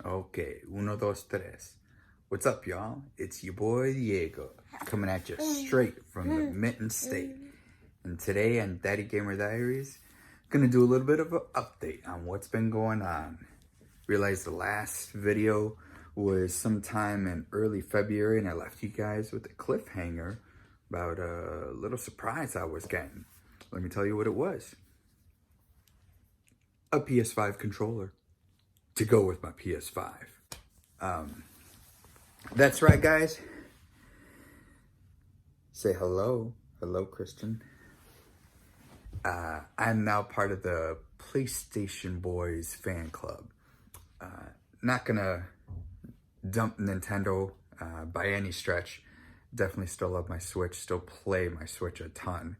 Okay, uno, dos, tres. What's up, y'all? It's your boy Diego, coming at you straight from the Mitten State. And today on Daddy Gamer Diaries, gonna do a little bit of an update on what's been going on. Realized the last video was sometime in early February, and I left you guys with a cliffhanger about a little surprise I was getting. Let me tell you what it was. A PS5 controller to go with my PS5. That's right, guys. Say hello. Hello, Kristen. I'm now part of the PlayStation Boys fan club. Not gonna dump Nintendo by any stretch. Definitely still love my Switch, still play my Switch a ton.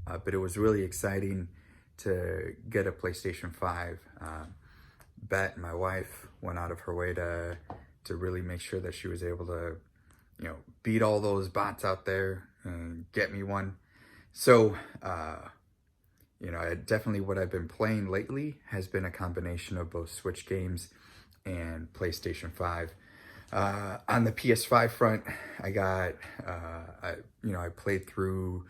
But it was really exciting to get a PlayStation 5. Bet, my wife, went out of her way to really make sure that she was able to, beat all those bots out there and get me one. So, definitely what I've been playing lately has been a combination of both Switch games and PlayStation 5. On the PS5 front, I got, I played through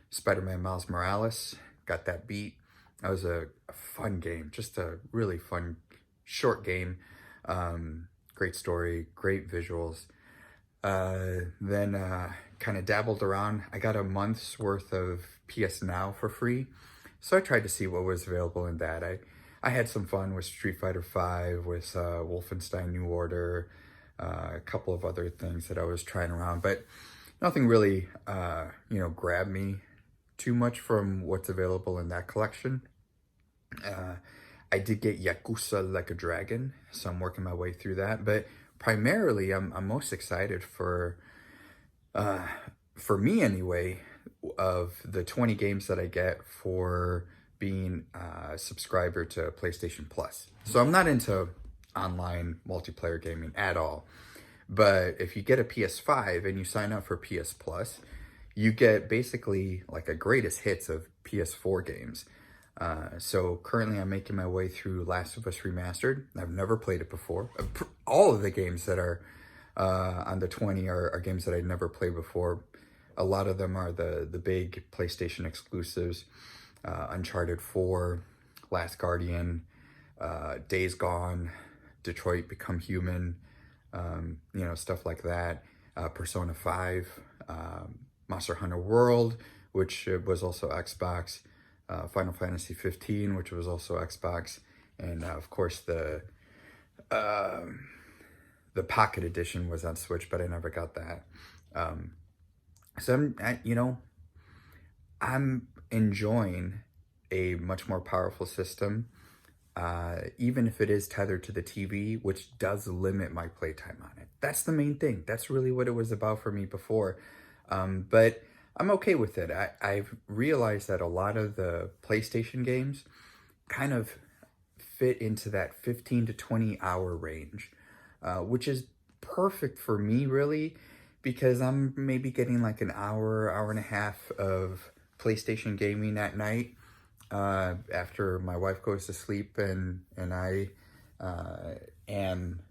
Spider-Man Miles Morales, got that beat. That was a fun game, just a really fun, short game. Great story, great visuals. Then kind of dabbled around. I got a month's worth of PS Now for free. So I tried to see what was available in that. I had some fun with Street Fighter V, with Wolfenstein New Order, a couple of other things that I was trying around, but nothing really, grabbed me too much from what's available in that collection. I did get Yakuza Like a Dragon, so I'm working my way through that, but primarily I'm most excited for me anyway, of the 20 games that I get for being a subscriber to PlayStation Plus. So I'm not into online multiplayer gaming at all, but if you get a PS5 and you sign up for PS Plus, you get basically like a greatest hits of PS4 games. So currently I'm making my way through Last of Us Remastered. I've never played it before. All of the games that are on the 20 are games that I'd never played before. A lot of them are the big PlayStation exclusives. Uncharted 4, Last Guardian, Days Gone, Detroit Become Human, stuff like that. Persona 5, Monster Hunter World, which was also Xbox. Final Fantasy 15, which was also Xbox, and of course the Pocket Edition was on Switch, but I never got that. So I'm enjoying a much more powerful system, even if it is tethered to the TV, which does limit my playtime on it. That's the main thing. That's really what it was about for me before, but I'm okay with it. I've realized that a lot of the PlayStation games kind of fit into that 15 to 20 hour range, which is perfect for me, really, because I'm maybe getting like an hour, hour and a half of PlayStation gaming at night after my wife goes to sleep, and I am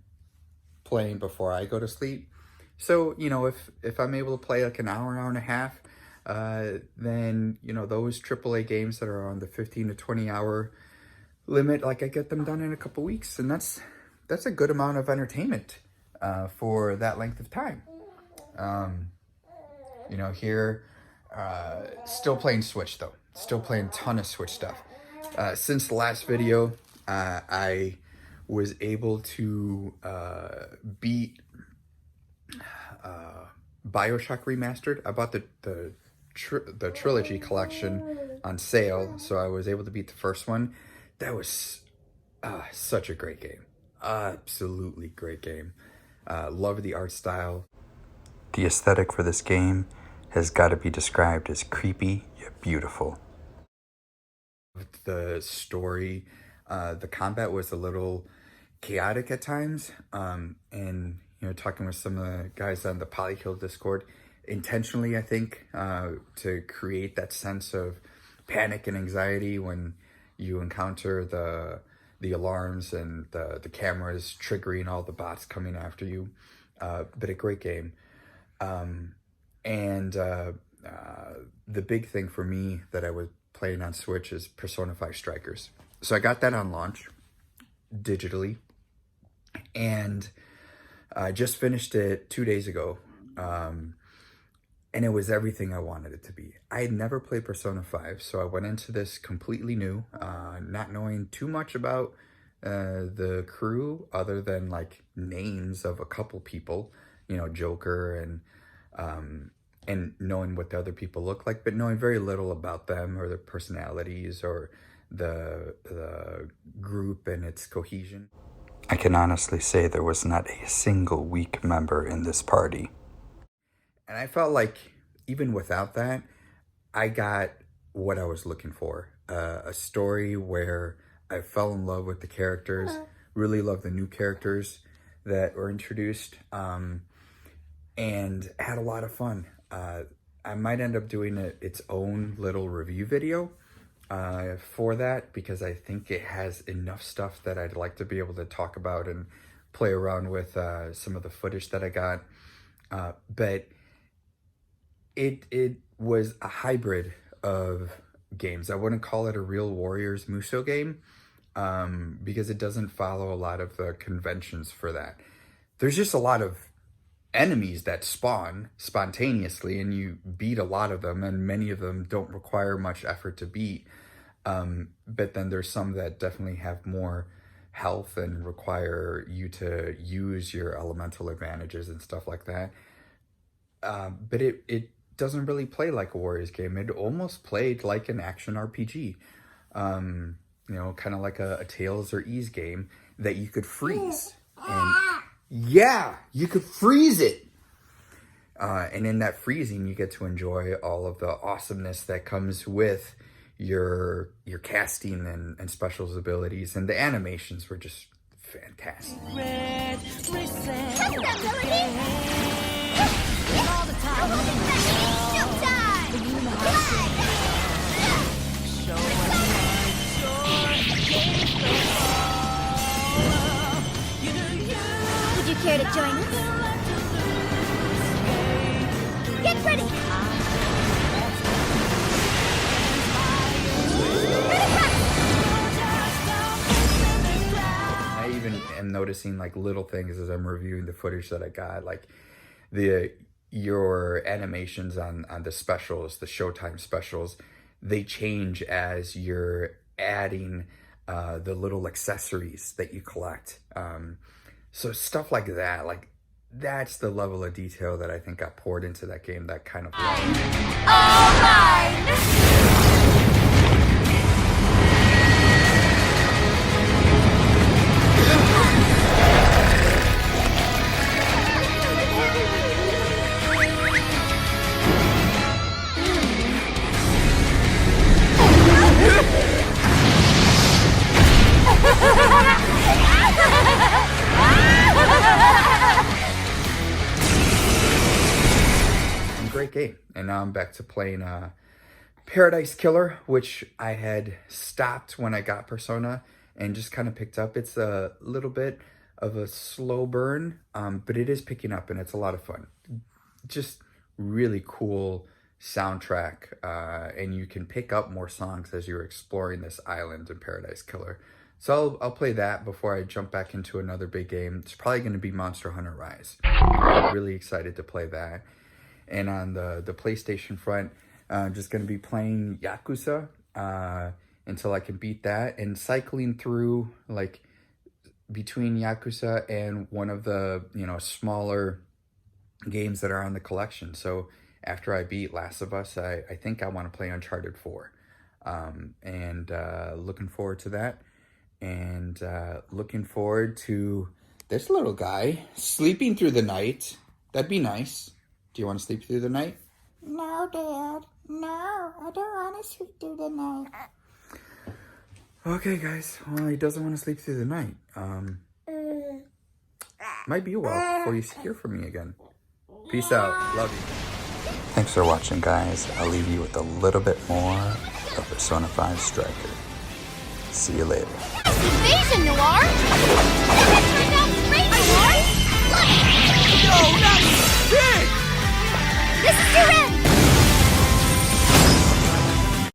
playing before I go to sleep. So, if I'm able to play like an hour, hour and a half, then, those AAA games that are on the 15 to 20 hour limit, like I get them done in a couple weeks. And that's a good amount of entertainment, for that length of time. Here, still playing Switch though, still playing a ton of Switch stuff. Since the last video, I was able to, beat, BioShock Remastered. I bought the trilogy collection on sale, so I was able to beat the first one. That was such a great game. Absolutely great game. Love the art style. The aesthetic for this game has got to be described as creepy yet beautiful. The story, the combat was a little chaotic at times, and talking with some of the guys on the Polykill Discord, intentionally, I think, to create that sense of panic and anxiety when you encounter the alarms and the cameras triggering all the bots coming after you. But a great game. And the big thing for me that I was playing on Switch is Persona 5 Strikers. So I got that on launch digitally, and I just finished it 2 days ago. And it was everything I wanted it to be. I had never played Persona 5, so I went into this completely new, not knowing too much about the crew other than like names of a couple people, you know, Joker and knowing what the other people look like, but knowing very little about them or their personalities or the group and its cohesion. I can honestly say there was not a single weak member in this party. And I felt like even without that, I got what I was looking for. A story where I fell in love with the characters, really loved the new characters that were introduced, and had a lot of fun. I might end up doing its own little review video for that, because I think it has enough stuff that I'd like to be able to talk about and play around with some of the footage that I got. But it was a hybrid of games. I wouldn't call it a real Warriors Musou game, because it doesn't follow a lot of the conventions for that. There's just a lot of enemies that spawn spontaneously, and you beat a lot of them, and many of them don't require much effort to beat. But then there's some that definitely have more health and require you to use your elemental advantages and stuff like that. But it doesn't really play like a Warriors game. It almost played like an action RPG. You know, kind of like a Tails or Ys game that you could freeze. And yeah, you could freeze it. And in that freezing, you get to enjoy all of the awesomeness that comes with your casting and specials abilities. And the animations were just fantastic. Would you care to join us? Get ready! I even am noticing like little things as I'm reviewing the footage that I got, like your animations on the specials, the Showtime specials, they change as you're adding the little accessories that you collect. So stuff like that, like that's the level of detail that I think got poured into that game, that kind of All mine! Great game. And now I'm back to playing Paradise Killer, which I had stopped when I got Persona and just kind of picked up. It's a little bit of a slow burn, but it is picking up and it's a lot of fun. Just really cool soundtrack, and you can pick up more songs as you're exploring this island in Paradise Killer. So I'll play that before I jump back into another big game. It's probably going to be Monster Hunter Rise. I'm really excited to play that. And on the PlayStation front, I'm just going to be playing Yakuza until I can beat that, and cycling through like between Yakuza and one of the, you know, smaller games that are on the collection. So after I beat Last of Us, I think I want to play Uncharted 4. And looking forward to that. And looking forward to this little guy sleeping through the night. That'd be nice. Do you want to sleep through the night? No, Dad. No, I don't want to sleep through the night. Okay, guys. Well, he doesn't want to sleep through the night. Might be a while before you hear from me again. Peace out. Love you. Thanks for watching, guys. I'll leave you with a little bit more of Persona 5 Striker. See you later. Nice evasion, Noir!